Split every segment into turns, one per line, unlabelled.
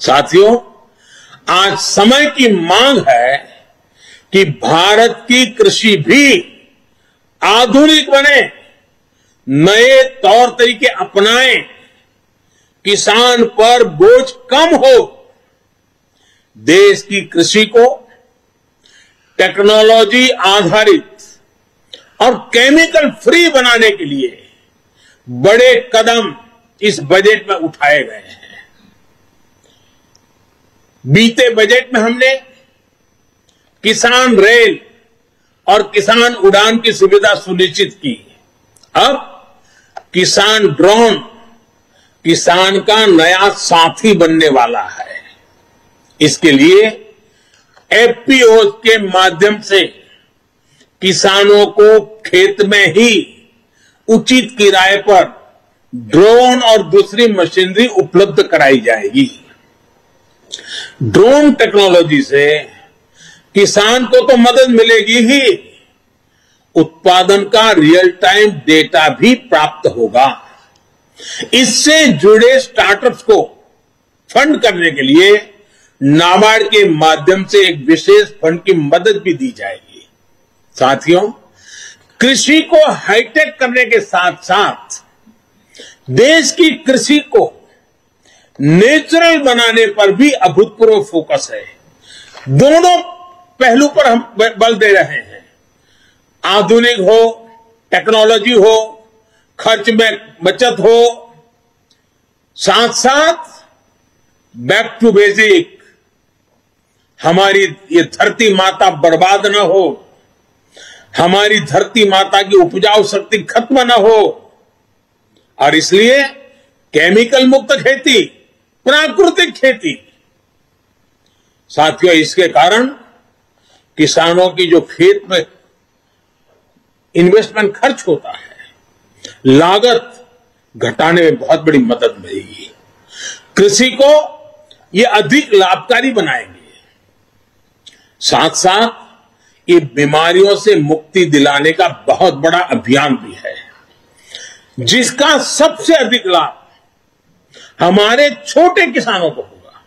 साथियों, आज समय की मांग है कि भारत की कृषि भी आधुनिक बने, नए तौर तरीके अपनाएं, किसान पर बोझ कम हो। देश की कृषि को टेक्नोलॉजी आधारित और केमिकल फ्री बनाने के लिए बड़े कदम इस बजट में उठाए गए हैं। बीते बजट में हमने किसान रेल और किसान उड़ान की सुविधा सुनिश्चित की। अब किसान ड्रोन किसान का नया साथी बनने वाला है। इसके लिए एफपीओ के माध्यम से किसानों को खेत में ही उचित किराए पर ड्रोन और दूसरी मशीनरी उपलब्ध कराई जाएगी। ड्रोन टेक्नोलॉजी से किसान को तो मदद मिलेगी ही, उत्पादन का रियल टाइम डेटा भी प्राप्त होगा। इससे जुड़े स्टार्टअप्स को फंड करने के लिए नाबार्ड के माध्यम से एक विशेष फंड की मदद भी दी जाएगी। साथियों, कृषि को हाईटेक करने के साथ साथ देश की कृषि को नेचुरल बनाने पर भी अभूतपूर्व फोकस है। दोनों पहलू पर हम बल दे रहे हैं। आधुनिक हो, टेक्नोलॉजी हो, खर्च में बचत हो, साथ साथ बैक टू बेसिक, हमारी ये धरती माता बर्बाद न हो, हमारी धरती माता की उपजाऊ शक्ति खत्म न हो, और इसलिए केमिकल मुक्त खेती, प्राकृतिक खेती। साथियों, इसके कारण किसानों की जो खेत में इन्वेस्टमेंट खर्च होता है, लागत घटाने में बहुत बड़ी मदद मिलेगी। कृषि को ये अधिक लाभकारी बनाएंगे। साथ साथ ये बीमारियों से मुक्ति दिलाने का बहुत बड़ा अभियान भी है, जिसका सबसे अधिक लाभ हमारे छोटे किसानों को होगा।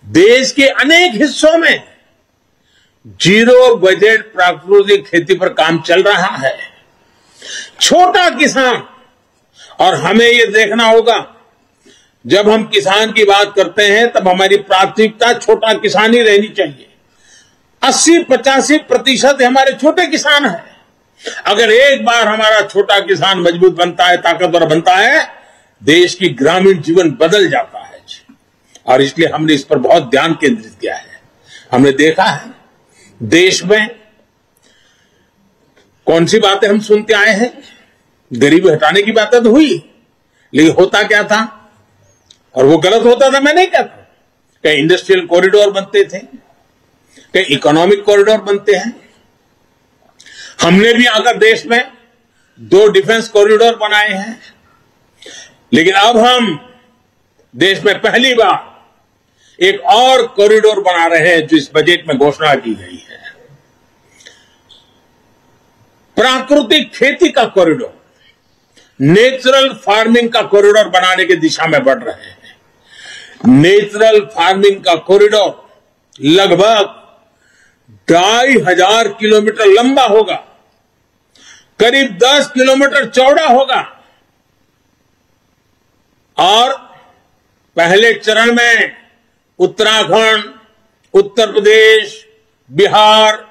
देश के अनेक हिस्सों में जीरो बजट प्राकृतिक खेती पर काम चल रहा है। छोटा किसान, और हमें यह देखना होगा, जब हम किसान की बात करते हैं तब हमारी प्राथमिकता छोटा किसान ही रहनी चाहिए। 80-85% हमारे छोटे किसान हैं। अगर एक बार हमारा छोटा किसान मजबूत बनता है, ताकतवर बनता है, देश की ग्रामीण जीवन बदल जाता है। और इसलिए हमने इस पर बहुत ध्यान केंद्रित किया है। हमने देखा है देश में कौन सी बातें हम सुनते आए हैं। गरीबी हटाने की बातें तो हुई, लेकिन होता क्या था, और वो गलत होता था, मैं नहीं कहता। कहीं इंडस्ट्रियल कॉरिडोर बनते थे, कहीं इकोनॉमिक कॉरिडोर बनते हैं। हमने भी आकर देश में 2 डिफेंस कॉरिडोर बनाए हैं, लेकिन अब हम देश में पहली बार एक और कॉरिडोर बना रहे हैं, जो इस बजट में घोषणा की गई है। प्राकृतिक खेती का कॉरिडोर, नेचुरल फार्मिंग का कॉरिडोर बनाने की दिशा में बढ़ रहे हैं। नेचुरल फार्मिंग का कॉरिडोर लगभग 2500 किलोमीटर लंबा होगा, करीब 10 किलोमीटर चौड़ा होगा, और पहले चरण में उत्तराखंड, उत्तर प्रदेश, बिहार,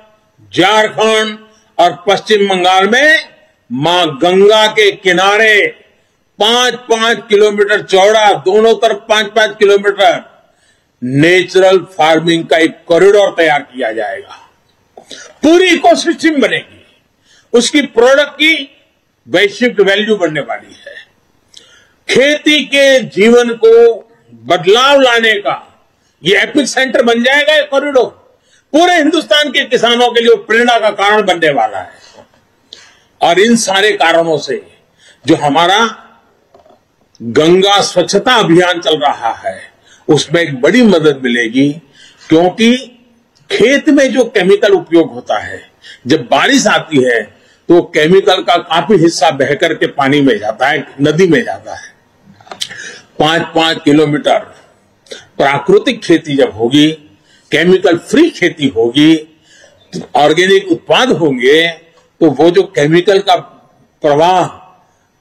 झारखंड और पश्चिम बंगाल में मां गंगा के किनारे 5-5 किलोमीटर चौड़ा, दोनों तरफ 5-5 किलोमीटर नेचुरल फार्मिंग का एक कॉरिडोर तैयार किया जाएगा। पूरी इकोसिस्टम बनेगी, उसकी प्रोडक्ट की वैश्विक वैल्यू बढ़ने वाली है। खेती के जीवन को बदलाव लाने का ये एपिक सेंटर बन जाएगा। ये कॉरिडोर पूरे हिंदुस्तान के किसानों के लिए प्रेरणा का कारण बनने वाला है। और इन सारे कारणों से जो हमारा गंगा स्वच्छता अभियान चल रहा है, उसमें एक बड़ी मदद मिलेगी, क्योंकि खेत में जो केमिकल उपयोग होता है, जब बारिश आती है तो केमिकल का काफी हिस्सा बहकर के पानी में जाता है, नदी में जाता है। 5-5 किलोमीटर प्राकृतिक खेती जब होगी, केमिकल फ्री खेती होगी, ऑर्गेनिक उत्पाद होंगे, तो वो जो केमिकल का प्रवाह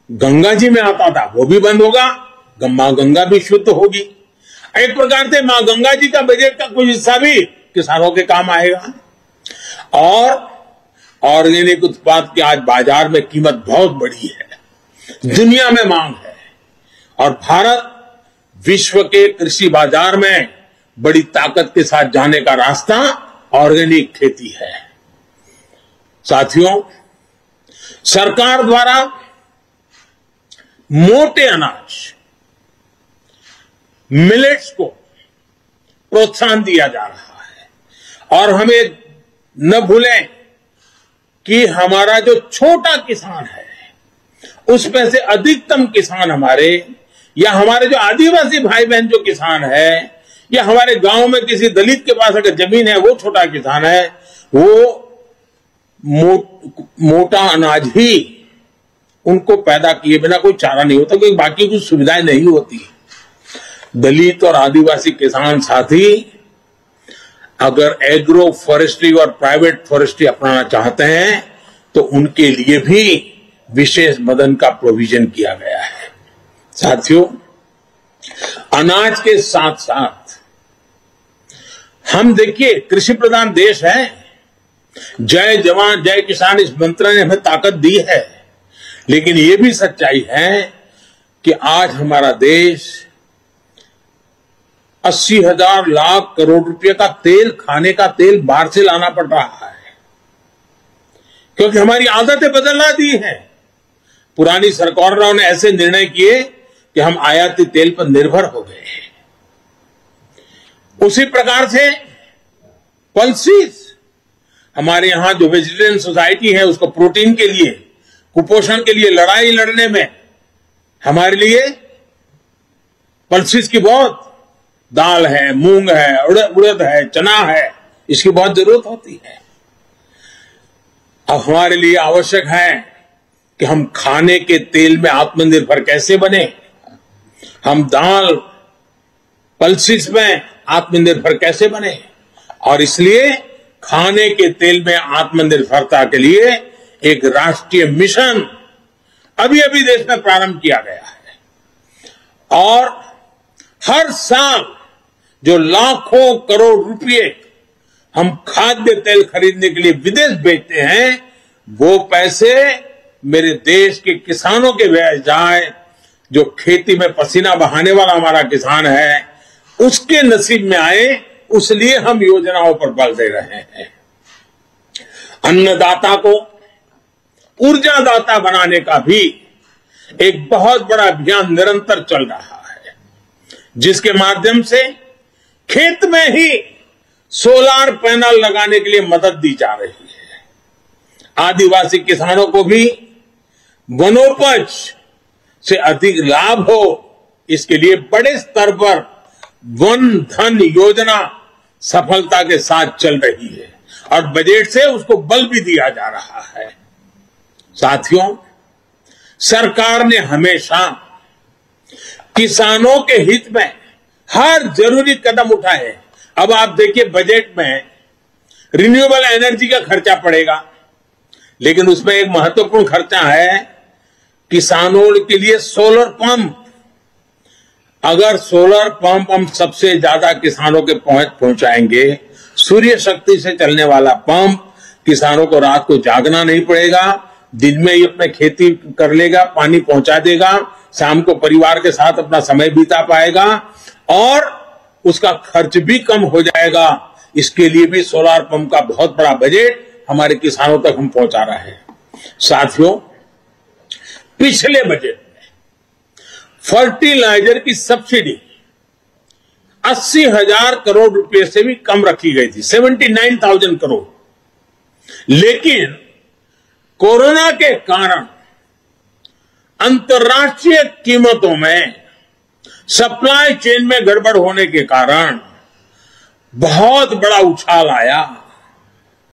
गंगा जी में आता था वो भी बंद होगा, मां गंगा भी शुद्ध होगी। एक प्रकार से मां गंगा जी का बजट का कुछ हिस्सा भी किसानों के काम आएगा। और ऑर्गेनिक उत्पाद की आज बाजार में कीमत बहुत बड़ी है, दुनिया में मांग है, और भारत विश्व के कृषि बाजार में बड़ी ताकत के साथ जाने का रास्ता ऑर्गेनिक खेती है। साथियों, सरकार द्वारा मोटे अनाज मिलेट्स को प्रोत्साहन दिया जा रहा है। और हमें न भूलें कि हमारा जो छोटा किसान है, उसमें से अधिकतम किसान हमारे, या हमारे जो आदिवासी भाई बहन जो किसान है, या हमारे गांव में किसी दलित के पास अगर जमीन है, वो छोटा किसान है, वो मोटा अनाज ही उनको पैदा किए बिना कोई चारा नहीं होता, क्योंकि बाकी कुछ सुविधाएं नहीं होती। दलित और आदिवासी किसान साथी अगर एग्रो फॉरेस्ट्री और प्राइवेट फॉरेस्ट्री अपनाना चाहते हैं तो उनके लिए भी विशेष मदन का प्रोविजन किया गया है। साथियों, अनाज के साथ साथ हम देखिए कृषि प्रधान देश है, जय जवान जय किसान इस मंत्र ने हमें ताकत दी है, लेकिन ये भी सच्चाई है कि आज हमारा देश 80,000 लाख करोड़ रुपए का तेल, खाने का तेल बाहर से लाना पड़ रहा है, क्योंकि हमारी आदतें बदलना दी हैं। पुरानी सरकारों ने ऐसे निर्णय किए कि हम आयाती तेल पर निर्भर हो गए हैं। उसी प्रकार से पल्सीज, हमारे यहां जो वेजिटेरियन सोसाइटी है उसको प्रोटीन के लिए, कुपोषण के लिए लड़ाई लड़ने में हमारे लिए पल्सीज की बहुत, दाल है, मूंग है, उड़द है, चना है, इसकी बहुत जरूरत होती है। अब हमारे लिए आवश्यक है कि हम खाने के तेल में आत्मनिर्भर कैसे बने, हम दाल पल्सीज में आत्मनिर्भर कैसे बने, और इसलिए खाने के तेल में आत्मनिर्भरता के लिए एक राष्ट्रीय मिशन अभी अभी देश में प्रारंभ किया गया है। और हर साल जो लाखों करोड़ रुपए हम खाद्य तेल खरीदने के लिए विदेश भेजते हैं, वो पैसे मेरे देश के किसानों के व्यय जाए, जो खेती में पसीना बहाने वाला हमारा किसान है उसके नसीब में आए, उसलिए हम योजनाओं पर बल दे रहे हैं। अन्नदाता को ऊर्जादाता बनाने का भी एक बहुत बड़ा अभियान निरंतर चल रहा है, जिसके माध्यम से खेत में ही सोलार पैनल लगाने के लिए मदद दी जा रही है। आदिवासी किसानों को भी वनोपज से अधिक लाभ हो, इसके लिए बड़े स्तर पर वन धन योजना सफलता के साथ चल रही है, और बजट से उसको बल भी दिया जा रहा है। साथियों, सरकार ने हमेशा किसानों के हित में हर जरूरी कदम उठाए। अब आप देखिए, बजट में रिन्यूएबल एनर्जी का खर्चा पड़ेगा, लेकिन उसमें एक महत्वपूर्ण खर्चा है किसानों के लिए सोलर पंप। अगर सोलर पंप हम सबसे ज्यादा किसानों के पहुंचाएंगे, सूर्य शक्ति से चलने वाला पंप, किसानों को रात को जागना नहीं पड़ेगा, दिन में ही अपने खेती कर लेगा, पानी पहुंचा देगा, शाम को परिवार के साथ अपना समय बिता पाएगा, और उसका खर्च भी कम हो जाएगा। इसके लिए भी सोलार पंप का बहुत बड़ा बजट हमारे किसानों तक हम पहुंचा रहे हैं। साथियों, पिछले बजट में फर्टिलाइजर की सब्सिडी 80,000 करोड़ रुपए से भी कम रखी गई थी, 79,000 करोड़। लेकिन कोरोना के कारण अंतर्राष्ट्रीय कीमतों में सप्लाई चेन में गड़बड़ होने के कारण बहुत बड़ा उछाल आया।